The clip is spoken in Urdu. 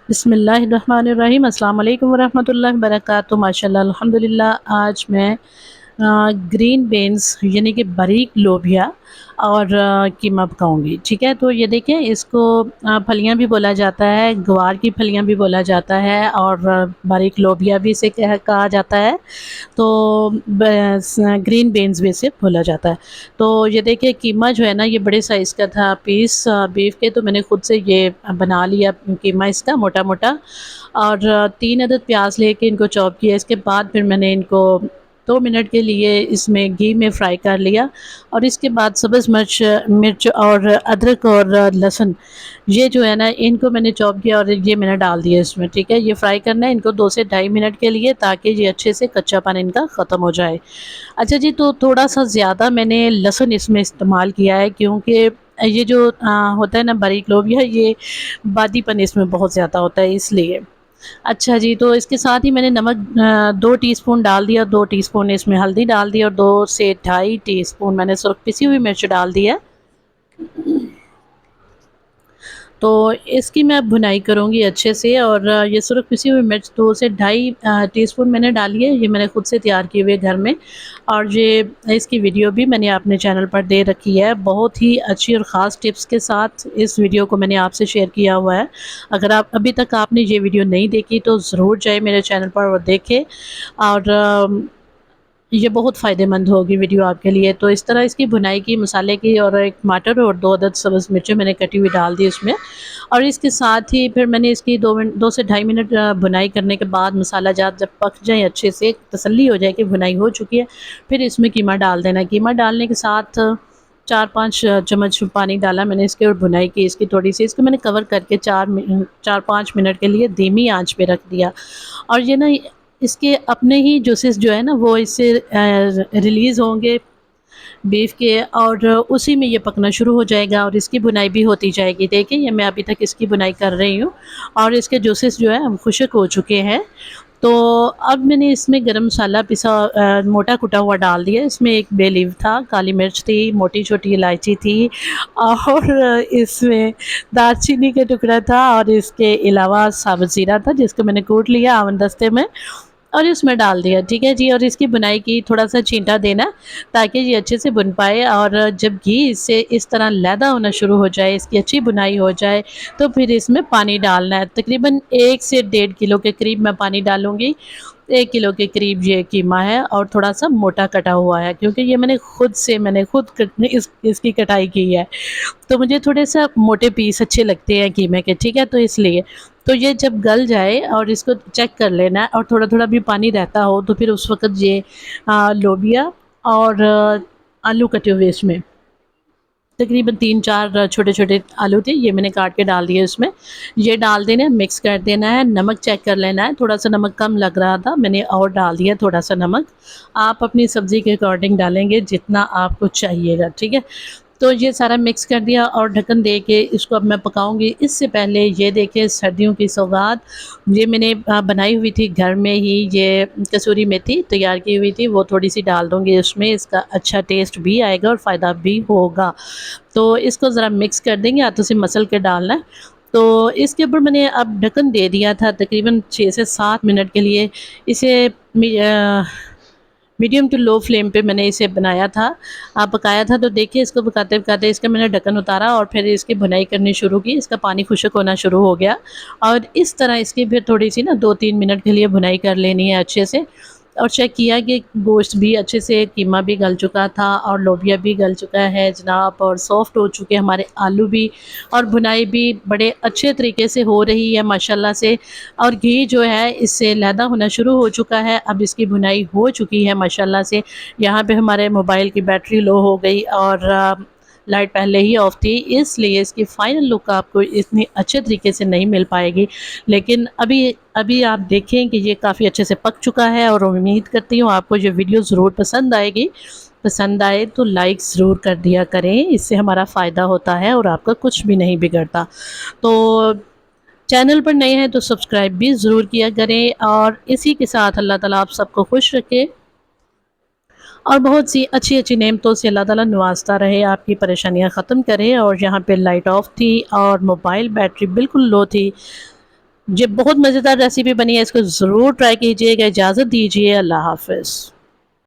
بسم اللہ الرحمن الرحیم۔ السلام علیکم ورحمۃ اللہ وبرکاتہ۔ ماشاءاللہ الحمدللہ آج میں گرین بینز یعنی کہ باریک لوبیا اور قیمہ پکاؤں گی، ٹھیک ہے۔ تو یہ دیکھیں، اس کو پھلیاں بھی بولا جاتا ہے، گوار کی پھلیاں بھی بولا جاتا ہے، اور باریک لوبیا بھی اسے کہا جاتا ہے، تو گرین بینز بھی اسے بولا جاتا ہے۔ تو یہ دیکھیں، قیمہ جو ہے نا یہ بڑے سائز کا تھا، پیس بیف کے، تو میں نے خود سے یہ بنا لیا قیمہ اس کا موٹا موٹا، اور 3 عدد پیاز لے کے ان کو چاپ کیا۔ اس کے بعد پھر میں نے ان کو 2 منٹ کے لیے اس میں گھی میں فرائی کر لیا، اور اس کے بعد سبز مرچ اور ادرک اور لہسن، یہ جو ہے نا ان کو میں نے چاپ کیا اور یہ میں نے ڈال دیا اس میں، ٹھیک ہے۔ یہ فرائی کرنا ہے ان کو 2 سے 2.5 منٹ کے لیے، تاکہ یہ اچھے سے کچا پن ان کا ختم ہو جائے۔ اچھا جی، تو تھوڑا سا زیادہ میں نے لہسن اس میں استعمال کیا ہے، کیونکہ یہ جو ہوتا ہے نا باریک لوبیا، یہ بادی پن اس میں بہت زیادہ ہوتا ہے، اس لیے۔ اچھا جی، تو اس کے ساتھ ہی میں نے نمک 2 ٹی اسپون ڈال دیا، 2 ٹی اسپون اس میں ہلدی ڈال دی، اور 2 سے 2.5 ٹی اسپون میں نے سرخ پسی ہوئی مرچ ڈال دی ہے۔ تو اس کی میں اب بھنائی کروں گی اچھے سے، اور یہ سرخ پسی ہوئی مرچ 2 سے 2.5 ٹی اسپون میں نے ڈالی ہے، یہ میں نے خود سے تیار کیے ہوئے گھر میں، اور یہ اس کی ویڈیو بھی میں نے اپنے چینل پر دے رکھی ہے، بہت ہی اچھی اور خاص ٹپس کے ساتھ اس ویڈیو کو میں نے آپ سے شیئر کیا ہوا ہے۔ اگر ابھی تک آپ نے یہ ویڈیو نہیں دیکھی تو ضرور جائے میرے چینل پر اور دیکھیں، اور یہ بہت فائدہ مند ہوگی ویڈیو آپ کے لیے۔ تو اس طرح اس کی بھنائی کی، مسالے کی، اور ایک ٹماٹر اور 2 عدد سبز مرچیں میں نے کٹی ہوئی ڈال دی اس میں، اور اس کے ساتھ ہی پھر میں نے اس کی 2 سے 2.5 منٹ بھنائی کرنے کے بعد مسالہ جات جب پک جائیں اچھے سے، تسلی ہو جائے کہ بھنائی ہو چکی ہے، پھر اس میں قیمہ ڈال دینا۔ قیمہ ڈالنے کے ساتھ 4-5 چمچ پانی ڈالا میں نے اس کے، اور بھنائی کی اس کی تھوڑی سی، اس کو میں نے کور کر کے 4-5 منٹ کے لیے دھیمی آنچ پہ رکھ دیا، اور یہ نا اس کے اپنے ہی جوسز جو ہے نا وہ اس سے ریلیز ہوں گے بیف کے، اور اسی میں یہ پکنا شروع ہو جائے گا، اور اس کی بنائی بھی ہوتی جائے گی۔ دیکھیں، یہ میں ابھی تک اس کی بنائی کر رہی ہوں، اور اس کے جوسز جو ہے خشک ہو چکے ہیں۔ تو اب میں نے اس میں گرم مسالہ پسا موٹا کٹا ہوا ڈال دیا، اس میں ایک بے لیف تھا، کالی مرچ تھی، موٹی چھوٹی الائچی تھی، اور اس میں دار چینی کا ٹکڑا تھا، اور اس کے علاوہ ثابت زیرہ تھا جس کو میں نے کوٹ لیا آون دستے میں، اور اس میں ڈال دیا، ٹھیک ہے جی۔ اور اس کی بنائی کی تھوڑا سا چھینٹا دینا تاکہ یہ اچھے سے بن پائے، اور جب گھی اس سے اس طرح لیدا ہونا شروع ہو جائے، اس کی اچھی بنائی ہو جائے، تو پھر اس میں پانی ڈالنا ہے۔ تقریباً 1 سے 1.5 کلو کے قریب میں پانی ڈالوں گی، 1 کلو کے قریب یہ قیمہ ہے، اور تھوڑا سا موٹا کٹا ہوا ہے، کیونکہ یہ میں نے خود اس کی کٹائی کی ہے، تو مجھے تھوڑے سا موٹے پیس اچھے لگتے ہیں قیمے کے، ٹھیک ہے۔ تو اس لیے تو یہ جب گل جائے اور اس کو چیک کر لینا ہے، اور تھوڑا تھوڑا بھی پانی رہتا ہو، تو پھر اس وقت یہ لوبیا اور آلو کٹے ہوئے اس میں، تقریباً 3-4 چھوٹے چھوٹے آلو تھے، یہ میں نے کاٹ کے ڈال دیے اس میں، یہ ڈال دینا ہے، مکس کر دینا ہے، نمک چیک کر لینا ہے، تھوڑا سا نمک کم لگ رہا تھا، میں نے اور ڈال دیا تھوڑا سا نمک، آپ اپنی سبزی کے اکارڈنگ ڈالیں گے جتنا آپ کو چاہیے گا، ٹھیک ہے۔ تو یہ سارا مکس کر دیا، اور ڈھکن دے کے اس کو اب میں پکاؤں گی۔ اس سے پہلے یہ دیکھیں، سردیوں کی سوغات یہ میں نے بنائی ہوئی تھی گھر میں ہی، یہ کسوری میتھی تیار کی ہوئی تھی، وہ تھوڑی سی ڈال دوں گی اس میں، اس کا اچھا ٹیسٹ بھی آئے گا اور فائدہ بھی ہوگا۔ تو اس کو ذرا مکس کر دیں گے، ہاتھوں سے مسل کے ڈالنا ہے۔ تو اس کے اوپر میں نے اب ڈھکن دے دیا تھا تقریباً 6 سے 7 منٹ کے لیے، اسے میڈیم ٹو لو فلیم پہ میں نے اسے بنایا تھا، پکایا تھا۔ تو دیکھیے، اس کو پکاتے پکاتے اس کا میں نے ڈھکن اتارا، اور پھر اس کی بھنائی کرنی شروع کی، اس کا پانی خشک ہونا شروع ہو گیا، اور اس طرح اس کی پھر تھوڑی سی نا 2-3 منٹ کے لیے بھنائی کر لینی ہے اچھے سے، اور چیک کیا کہ گوشت بھی اچھے سے، قیمہ بھی گل چکا تھا، اور لوبیا بھی گل چکا ہے جناب، اور سافٹ ہو چکے ہمارے آلو بھی، اور بھنائی بھی بڑے اچھے طریقے سے ہو رہی ہے ماشاءاللہ سے، اور گھی جو ہے اس سے لیدا ہونا شروع ہو چکا ہے، اب اس کی بھنائی ہو چکی ہے ماشاءاللہ سے۔ یہاں پہ ہمارے موبائل کی بیٹری لو ہو گئی، اور لائٹ پہلے ہی آف تھی، اس لیے اس کی فائنل لک آپ کو اتنی اچھے طریقے سے نہیں مل پائے گی، لیکن ابھی آپ دیکھیں کہ یہ کافی اچھے سے پک چکا ہے، اور امید کرتی ہوں آپ کو یہ ویڈیو ضرور پسند آئے گی۔ پسند آئے تو لائک ضرور کر دیا کریں، اس سے ہمارا فائدہ ہوتا ہے اور آپ کا کچھ بھی نہیں بگڑتا۔ تو چینل پر نئے ہیں تو سبسکرائب بھی ضرور کیا کریں، اور اسی کے ساتھ اللہ تعالیٰ آپ سب کو خوش رکھے، اور بہت سی اچھی اچھی نعمتوں سے اللہ تعالیٰ نوازتا رہے، آپ کی پریشانیاں ختم کرے۔ اور یہاں پہ لائٹ آف تھی، اور موبائل بیٹری بالکل لو تھی، یہ بہت مزیدار ریسیپی بنی ہے، اس کو ضرور ٹرائی کیجیے گا، اجازت دیجیے، اللہ حافظ۔